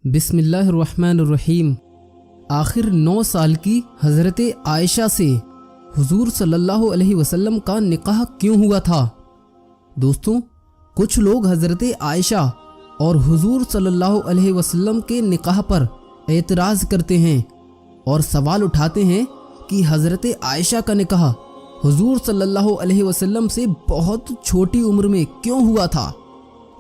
بسم اللہ الرحمن الرحیم۔ آخر 9 سال کی حضرت عائشہ سے حضور صلی اللہ علیہ وسلم کا نکاح کیوں ہوا تھا؟ دوستوں، کچھ لوگ حضرت عائشہ اور حضور صلی اللہ علیہ وسلم کے نکاح پر اعتراض کرتے ہیں اور سوال اٹھاتے ہیں کہ حضرت عائشہ کا نکاح حضور صلی اللہ علیہ وسلم سے بہت چھوٹی عمر میں کیوں ہوا تھا۔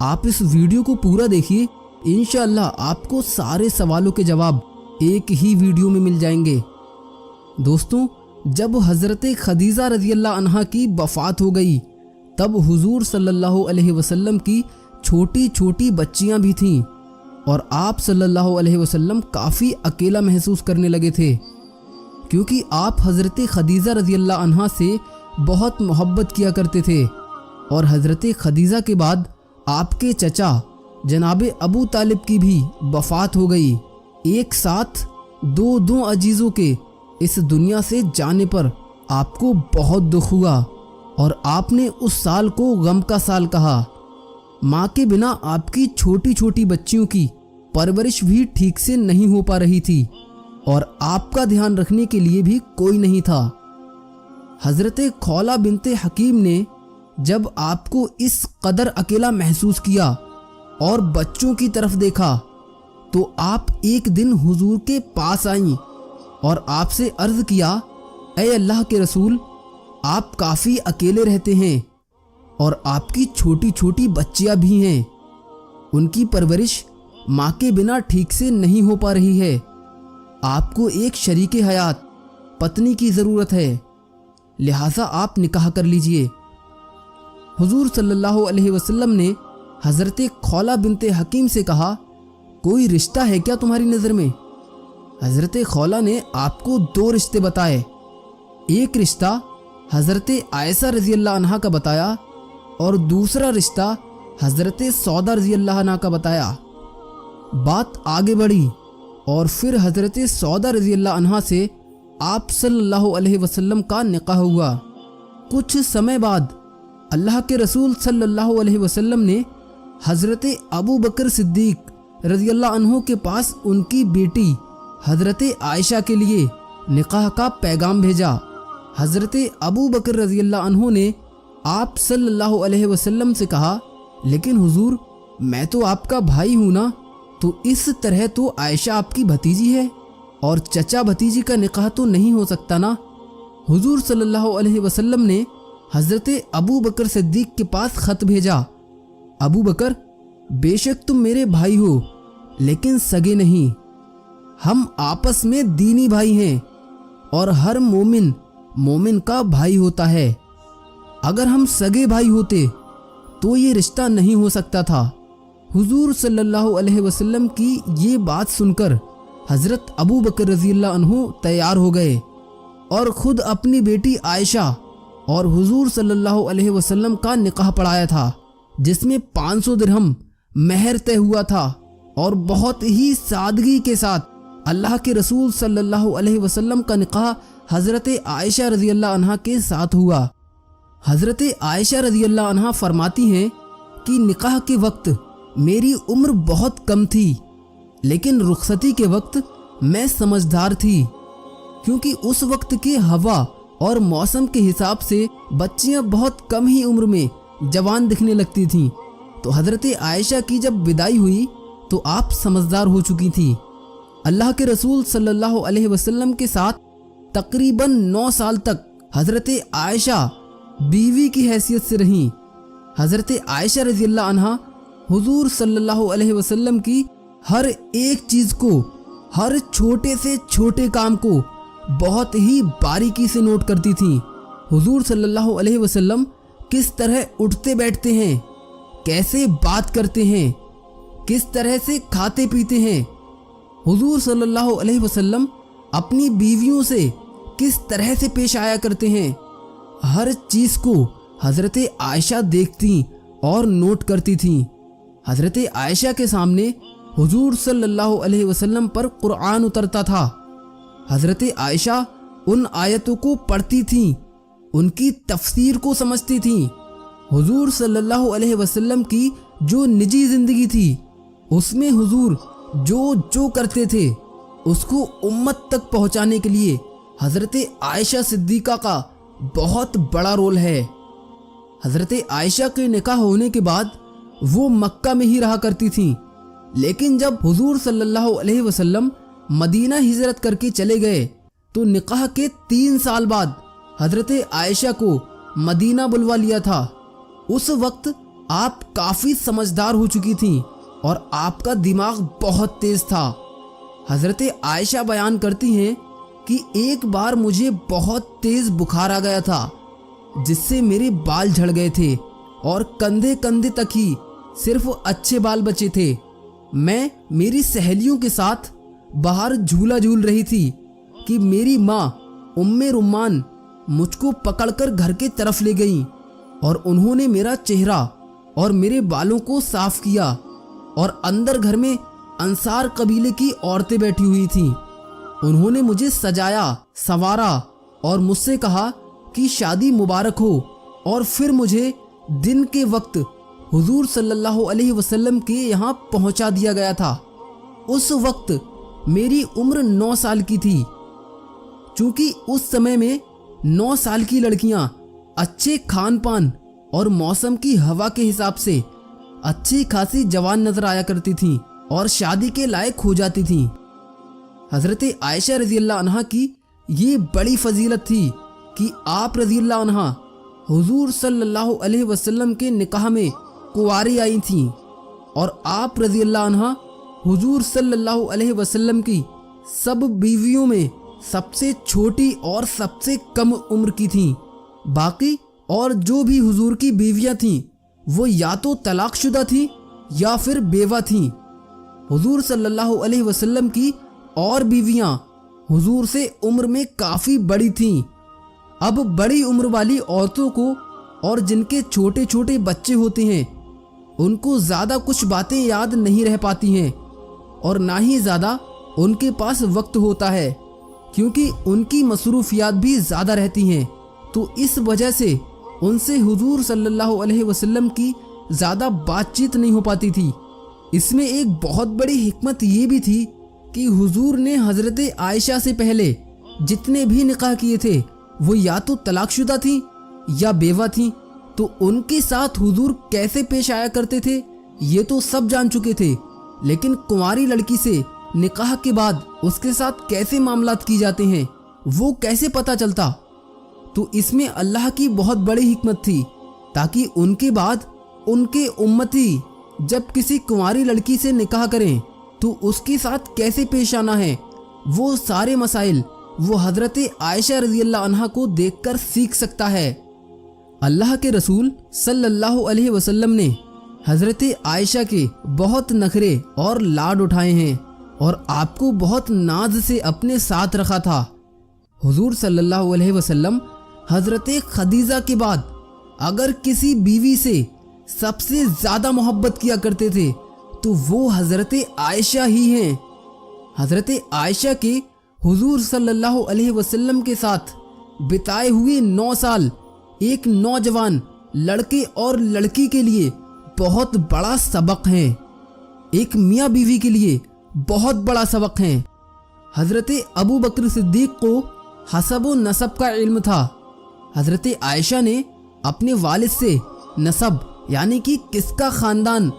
آپ اس ویڈیو کو پورا دیکھیے، انشاءاللہ آپ کو سارے سوالوں کے جواب ایک ہی ویڈیو میں مل جائیں گے۔ دوستوں، جب حضرت خدیجہ رضی اللہ عنہا کی وفات ہو گئی تب حضور صلی اللہ علیہ وسلم کی چھوٹی چھوٹی بچیاں بھی تھیں اور آپ صلی اللہ علیہ وسلم کافی اکیلا محسوس کرنے لگے تھے، کیونکہ آپ حضرت خدیجہ رضی اللہ عنہا سے بہت محبت کیا کرتے تھے اور حضرت خدیجہ کے بعد آپ کے چچا جناب ابو طالب کی بھی وفات ہو گئی۔ ایک ساتھ دو عزیزوں کے اس دنیا سے جانے پر آپ کو بہت دکھ ہوا اور آپ نے اس سال کو غم کا سال کہا۔ ماں کے بنا آپ کی چھوٹی چھوٹی بچیوں کی پرورش بھی ٹھیک سے نہیں ہو پا رہی تھی اور آپ کا دھیان رکھنے کے لیے بھی کوئی نہیں تھا۔ حضرت خولہ بنت حکیم نے جب آپ کو اس قدر اکیلا محسوس کیا اور بچوں کی طرف دیکھا تو آپ ایک دن حضور کے پاس آئیں اور آپ سے عرض کیا، اے اللہ کے رسول، آپ کافی اکیلے رہتے ہیں اور آپ کی چھوٹی چھوٹی بچیاں بھی ہیں، ان کی پرورش ماں کے بنا ٹھیک سے نہیں ہو پا رہی ہے، آپ کو ایک شریک حیات پتنی کی ضرورت ہے، لہٰذا آپ نکاح کر لیجئے۔ حضور صلی اللہ علیہ وسلم نے حضرت خولہ بنت حکیم سے کہا، کوئی رشتہ ہے کیا تمہاری نظر میں؟ حضرت خولہ نے آپ کو 2 رشتے بتائے، ایک رشتہ حضرت عائشہ رضی اللہ عنہا کا بتایا اور دوسرا رشتہ حضرت سودہ رضی اللہ عنہا کا بتایا۔ بات آگے بڑھی اور پھر حضرت سودہ رضی اللہ عنہا سے آپ صلی اللہ علیہ وسلم کا نکاح ہوا۔ کچھ سمے بعد اللہ کے رسول صلی اللہ علیہ وسلم نے حضرت ابو بکر صدیق رضی اللہ عنہ کے پاس ان کی بیٹی حضرت عائشہ کے لیے نکاح کا پیغام بھیجا۔ حضرت ابو بکر رضی اللہ عنہ نے آپ صلی اللہ علیہ وسلم سے کہا، لیکن حضور، میں تو آپ کا بھائی ہوں نا، تو اس طرح تو عائشہ آپ کی بھتیجی ہے اور چچا بھتیجی کا نکاح تو نہیں ہو سکتا نا۔ حضور صلی اللہ علیہ وسلم نے حضرت ابو بکر صدیق کے پاس خط بھیجا، ابو بکر، بے شک تم میرے بھائی ہو لیکن سگے نہیں، ہم آپس میں دینی بھائی ہیں اور ہر مومن کا بھائی ہوتا ہے، اگر ہم سگے بھائی ہوتے تو یہ رشتہ نہیں ہو سکتا تھا۔ حضور صلی اللہ علیہ وسلم کی یہ بات سن کر حضرت ابو بکر رضی اللہ عنہ تیار ہو گئے اور خود اپنی بیٹی عائشہ اور حضور صلی اللہ علیہ وسلم کا نکاح پڑھایا تھا، جس میں 500 درہم مہر طے ہوا تھا اور بہت ہی سادگی کے ساتھ اللہ کے رسول صلی اللہ علیہ وسلم کا نکاح حضرت عائشہ رضی اللہ عنہا کے ساتھ ہوا۔ حضرت عائشہ رضی اللہ عنہا فرماتی ہیں کہ نکاح کے وقت میری عمر بہت کم تھی، لیکن رخصتی کے وقت میں سمجھدار تھی، کیونکہ اس وقت کے ہوا اور موسم کے حساب سے بچیاں بہت کم ہی عمر میں جوان دکھنے لگتی تھیں، تو حضرت عائشہ کی جب وداعی ہوئی تو آپ سمجھدار ہو چکی تھی۔ اللہ کے رسول صلی اللہ علیہ وسلم کے ساتھ تقریباً 9 سال تک حضرت عائشہ بیوی کی حیثیت سے رہیں۔ حضرت عائشہ رضی اللہ عنہا حضور صلی اللہ علیہ وسلم کی ہر ایک چیز کو، ہر چھوٹے سے چھوٹے کام کو بہت ہی باریکی سے نوٹ کرتی تھیں۔ حضور صلی اللہ علیہ وسلم کس طرح اٹھتے بیٹھتے ہیں، کیسے بات کرتے ہیں، کس طرح سے کھاتے پیتے ہیں، حضور صلی اللہ علیہ وسلم اپنی بیویوں سے کس طرح سے پیش آیا کرتے ہیں، ہر چیز کو حضرت عائشہ دیکھتی اور نوٹ کرتی تھیں۔ حضرت عائشہ کے سامنے حضور صلی اللہ علیہ وسلم پر قرآن اترتا تھا، حضرت عائشہ ان آیتوں کو پڑھتی تھیں، ان کی تفسیر کو سمجھتی تھیں۔ حضور صلی اللہ علیہ وسلم کی جو نجی زندگی تھی اس میں حضور जो जो करते थे उसको उम्मत तक पहुंचाने के लिए हज़रत आयशा सिद्दीक़ा का बहुत बड़ा रोल है। हज़रत आयशा के निकाह होने के बाद वो मक्का में ही रहा करती थीं, लेकिन जब हुजूर सल्लल्लाहु अलैहि वसल्लम मदीना हिजरत करके चले गए तो निकाह के 3 साल बाद हज़रत आयशा को मदीना बुलवा लिया था। उस वक्त आप काफ़ी समझदार हो चुकी थीं और आपका दिमाग बहुत तेज था। हज़रत आयशा बयान करती हैं कि एक बार मुझे बहुत तेज बुखार आ गया था, जिससे मेरे बाल झड़ गए थे और कंधे कंधे तक ही सिर्फ अच्छे बाल बचे थे। मैं मेरी सहेलियों के साथ बाहर झूला झूल रही थी कि मेरी माँ उम्मे रुम्मान मुझको पकड़कर घर के तरफ ले गईं और उन्होंने मेरा चेहरा और मेरे बालों को साफ किया और अंदर घर में अंसार कबीले की औरतें बैठी हुई थीं। उन्होंने मुझे सजाया संवारा और मुझसे कहा कि शादी मुबारक हो, और फिर मुझे दिन के वक्त हुजूर सल्लल्लाहु अलैहि वसल्लम के यहाँ पहुँचा दिया गया था। उस वक्त मेरी उम्र 9 साल की थी। चूँकि उस समय में 9 साल की लड़कियाँ अच्छे खान पान और मौसम की हवा के हिसाब से अच्छी खासी जवान नजर आया करती थीं और शादी के लायक हो जाती थीं। हज़रत आयशा रज़ियल्लाहु अन्हा की ये बड़ी फजीलत थी कि आप रज़ियल्लाहु अन्हा हुजूर सल्लल्लाहु अलैहि वसल्लम के निकाह में कुंवारी आई थीं और आप रज़ियल्लाहु अन्हा हुजूर सल्लल्लाहु अलैहि वसल्लम की सब बीवियों में सबसे छोटी और सबसे कम उम्र की थीं। बाकी और जो भी हुजूर की बीवियां थीं वो या तो तलाकशुदा थीं या फिर बेवा थीं। हुजूर सल्लल्लाहु अलैहि वसल्लम की और बीवियां हुजूर से उम्र में काफ़ी बड़ी थीं। अब बड़ी उम्र वाली औरतों को और जिनके छोटे छोटे बच्चे होते हैं उनको ज़्यादा कुछ बातें याद नहीं रह पाती हैं और ना ही ज़्यादा उनके पास वक्त होता है, क्योंकि उनकी मसरूफियात भी ज़्यादा रहती हैं। तो इस वजह से उनसे हुजूर सल्लल्लाहु अलैहि वसल्लम की ज़्यादा बातचीत नहीं हो पाती थी। इसमें एक बहुत बड़ी हिकमत ये भी थी कि हुजूर ने हज़रत आयशा से पहले जितने भी निकाह किए थे वो या तो तलाकशुदा थी या बेवा थी, तो उनके साथ हुजूर कैसे पेश आया करते थे ये तो सब जान चुके थे। लेकिन कुंवारी लड़की से निकाह के बाद उसके साथ कैसे मामलात की जाते हैं वो कैसे पता चलता? तो इसमें अल्लाह की बहुत बड़ी हिकमत थी, ताकि उनके बाद उनके उम्मती जब किसी कुंवारी लड़की से निकाह करें तो उसके साथ कैसे पेश आना है, वो सारे मसाइल वो हज़रत आयशा रज़ियल्लाहु अन्हा को देखकर सीख सकता है। अल्लाह के रसूल सल्लल्लाहु अलैहि वसल्लम ने हज़रत आयशा के बहुत नखरे और लाड उठाए हैं और आपको बहुत नाज से अपने साथ रखा था। हुजूर सल्लल्लाहु अलैहि वसल्लम हज़रत खदीजा के बाद अगर किसी बीवी से सबसे ज़्यादा मोहब्बत किया करते थे तो वो हज़रत आयशा ही हैं। हज़रत आयशा के हुजूर सल्लल्लाहु अलैहि वसल्लम के साथ बिताए हुए 9 साल एक नौजवान लड़के और लड़की के लिए बहुत बड़ा सबक हैं, एक मियाँ बीवी के लिए बहुत बड़ा सबक हैं। हज़रत अबू बकर सिद्दीक को हसब व नसब का इल्म था। हज़रत आयशा ने अपने वालिद से नसब यानी कि किसका ख़ानदान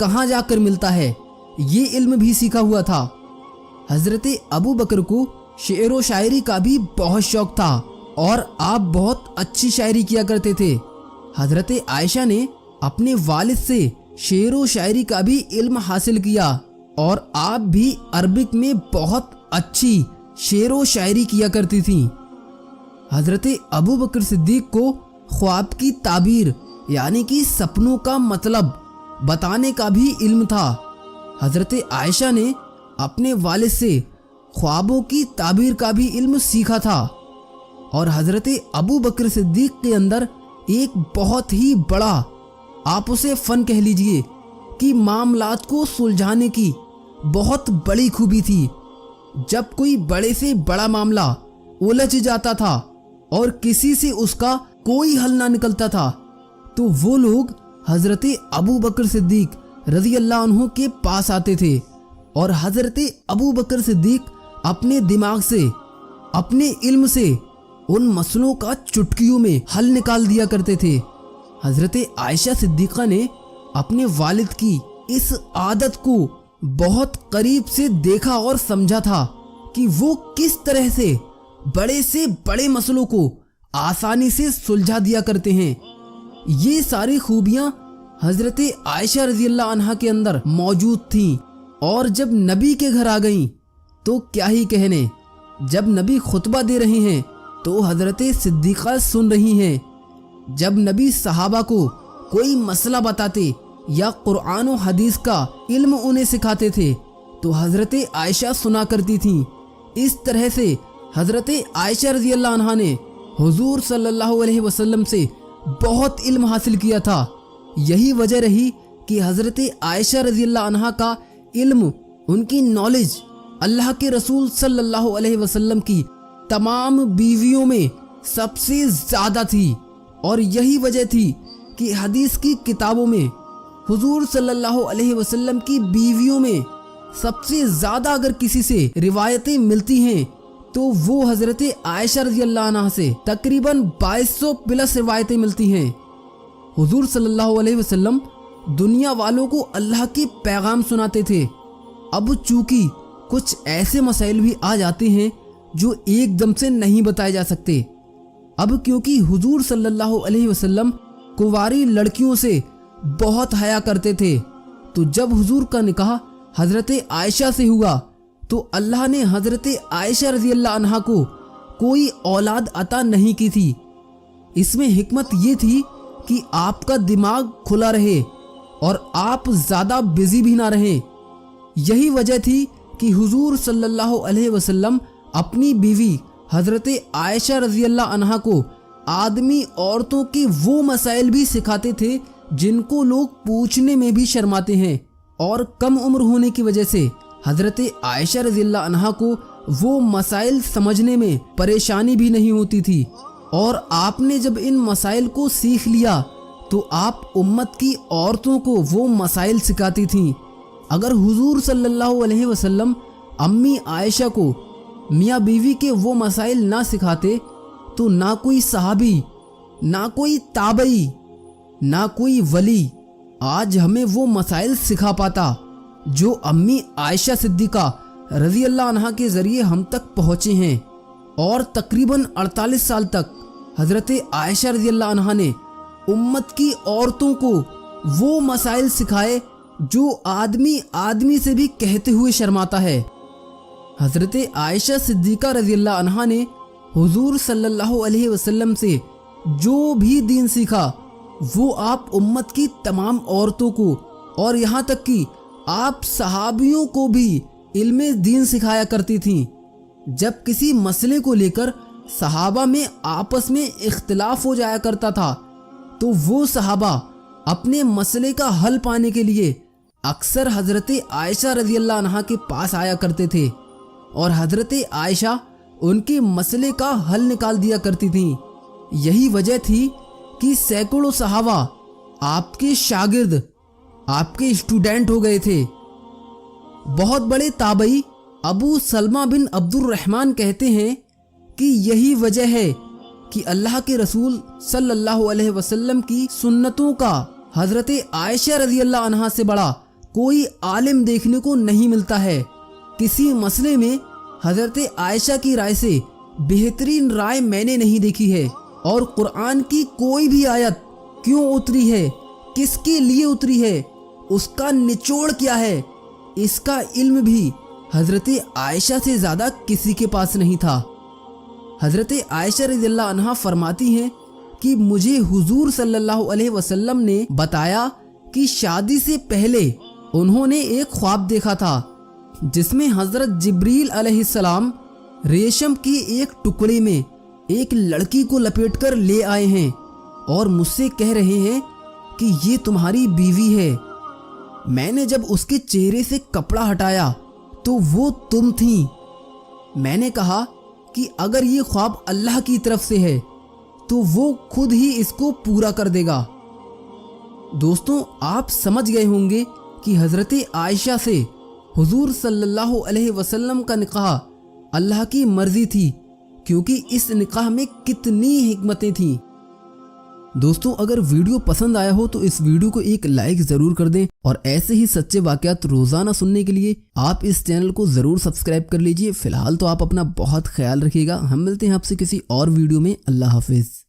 कहाँ जाकर मिलता है ये इल्म भी सीखा हुआ था। हज़रत अबू बकर को शेर व शायरी का भी बहुत शौक़ था और आप बहुत अच्छी शायरी किया करते थे। हज़रत आयशा ने अपने वालिद से शेर व शायरी का भी इल्म हासिल किया और आप भी अरबिक में बहुत अच्छी शेर व शायरी किया करती थीं। हज़रत अबू बकर सिद्दीक को ख्वाब की ताबीर यानी कि सपनों का मतलब बताने का भी इल्म था। हज़रत आयशा ने अपने वालिद से ख्वाबों की ताबीर का भी इल्म सीखा था और हज़रत अबू बकर सिद्दीक के अंदर एक बहुत ही बड़ा, आप उसे फ़न कह लीजिए, कि मामलात को सुलझाने की बहुत बड़ी खूबी थी। जब कोई बड़े से बड़ा मामला उलझ जाता था और किसी से उसका कोई हल ना निकलता था तो वो लोग हज़रत अबू बकर सिद्दीक रज़ियल्लाहु अन्हु के पास आते थे और हजरत अबू बकर सिद्दीक अपने दिमाग से, अपने इल्म से उन मसलों का चुटकियों में हल निकाल दिया करते थे। हजरत आयशा सिद्दीक़ा ने अपने वालिद की इस आदत को बहुत करीब से देखा और समझा था कि वो किस तरह से बड़े मसलों को आसानी से सुलझा दिया करते हैं। ये सारी खूबियां हजरत आयशा रज़ियल्लाहु अन्हा के अंदर मौजूद थीं और जब नबी के घर आ गईं तो क्या ही कहने। जब नबी खुतबा दे रहे हैं तो हजरत सिद्दीक़ा सुन रही हैं। जब नबी सहाबा को कोई मसला बताते या कुरान और हदीस का इल्म उन्हें सिखाते थे तो हजरत आयशा सुना करती थीं। इस तरह से हजरत आयशा रज़ियल्लाहु अन्हा ने हुजूर सल्लल्लाहु अलैहि वसल्लम से बहुत इल्म हासिल किया था। यही वजह रही कि हजरत आयशा रज़ियल्लाहु अन्हा का इल्म, उनकी नॉलेज अल्लाह के रसूल सल्लल्लाहु अलैहि वसल्लम की तमाम बीवियों में सबसे ज़्यादा थी। और यही वजह थी कि हदीस की किताबों में हुजूर सल्लल्लाहु अलैहि वसल्लम की बीवियों में सबसे ज़्यादा अगर किसी से रिवायतें मिलती हैं तो वो हजरत आयशा रज़ियल्लाहु अन्हा से तकरीबन 2200 प्लस रिवायतें मिलती हैं। हुजूर सल्लल्लाहु अलैहि वसल्लम दुनिया वालों को अल्लाह के पैगाम सुनाते थे। अब चूंकि कुछ ऐसे मसाइल भी आ जाते हैं जो एकदम से नहीं बताए जा सकते। अब क्योंकि हुजूर सल्लल्लाहु अलैहि वसल्लम कुंवारी लड़कियों से बहुत हया करते थे, तो जब हुजूर का निकाह हजरत आयशा से हुआ तो अल्लाह ने हजरत आयशा रज़ियल्लाहु अन्हा को कोई औलाद अता नहीं की थी। इसमें हिकमत ये थी कि आपका दिमाग खुला रहे और आप ज़्यादा बिजी भी ना रहें। यही वजह थी कि हुजूर सल्लल्लाहु अलैहि वसल्लम अपनी बीवी हजरत आयशा रज़ियल्लाहु अन्हा को आदमी औरतों के वो मसाइल भी सिखाते थे जिनको लोग पूछने में भी शर्माते हैं। और कम उम्र होने की वजह से हजरत आयशा रज़ियल्लाहु अन्हा को वो मसाइल समझने में परेशानी भी नहीं होती थी। और आपने जब इन मसाइल को सीख लिया तो आप उम्मत की औरतों को वो मसाइल सिखाती थीं। अगर हुजूर सल्लल्लाहु अलैहि वसल्लम अम्मी आयशा को मियाँ बीवी के वो मसाइल ना सिखाते तो ना कोई सहाबी, ना कोई ताबई, ना कोई वली आज हमें वो मसाइल सिखा पाता जो अम्मी आयशा सिद्दीक़ा रज़ियल्लाहु अन्हा के ज़रिए हम तक पहुँचे हैं। और तकरीबन 48 साल तक हज़रत आयशा रज़ियल्लाहु अन्हा ने उम्मत की औरतों को वो मसाइल सिखाए जो आदमी से भी कहते हुए शर्माता है। हज़रत आयशा सिद्दीक़ा रज़ियल्लाहु अन्हा ने हुजूर सल्लल्लाहु अलैहि वसल्लम से जो भी दीन सीखा वो आप उम्मत की तमाम औरतों को और यहाँ तक कि आप सहाबियों को भी इल्मे दीन सिखाया करती थीं। जब किसी मसले को लेकर सहाबा में आपस में इख्तिलाफ हो जाया करता था तो वो सहाबा अपने मसले का हल पाने के लिए अक्सर हजरत आयशा रज़ियल्लाहु अन्हा के पास आया करते थे और हजरत आयशा उनके मसले का हल निकाल दिया करती थीं। यही वजह थी कि सैकड़ों सहाबा आपके शागिर्द, आपके स्टूडेंट हो गए थे। बहुत बड़े ताबई अबू सलमा बिन अब्दुर्रहमान कहते हैं कि यही वजह है कि अल्लाह के रसूल सल्लल्लाहु अलैहि वसल्लम की सुन्नतों का हजरत आयशा रज़ियल्लाहु अन्हा से बड़ा कोई आलिम देखने को नहीं मिलता है। किसी मसले में हजरत आयशा की राय से बेहतरीन राय मैंने नहीं देखी है। और कुरान की कोई भी आयत क्यों उतरी है, किसके लिए उतरी है, उसका निचोड़ क्या है, इसका इल्म भी हजरत आयशा से ज़्यादा किसी के पास नहीं था। हजरत आयशा रज़ियल्लाहु अन्हा फरमाती हैं कि मुझे हुजूर सल्लल्लाहु अलैहि वसल्लम ने बताया कि शादी से पहले उन्होंने एक ख्वाब देखा था जिसमें हजरत जिब्रील अलैहिस्सलाम रेशम के एक टुकड़े में एक लड़की को लपेटकर ले आए हैं और मुझसे कह रहे हैं कि ये तुम्हारी बीवी है। मैंने जब उसके चेहरे से कपड़ा हटाया तो वो तुम थी। मैंने कहा कि अगर ये ख्वाब अल्लाह की तरफ से है तो वो खुद ही इसको पूरा कर देगा। दोस्तों, आप समझ गए होंगे कि हजरत आयशा से حضور صلی اللہ علیہ وسلم کا نکاح اللہ کی مرضی تھی، کیونکہ اس نکاح میں کتنی حکمتیں تھیں۔ دوستوں اگر ویڈیو پسند آیا ہو تو اس ویڈیو کو ایک لائک ضرور کر دیں، اور ایسے ہی سچے واقعات روزانہ سننے کے لیے آپ اس چینل کو ضرور سبسکرائب کر لیجئے۔ فی الحال تو آپ اپنا بہت خیال رکھیے گا، ہم ملتے ہیں آپ سے کسی اور ویڈیو میں۔ اللہ حافظ۔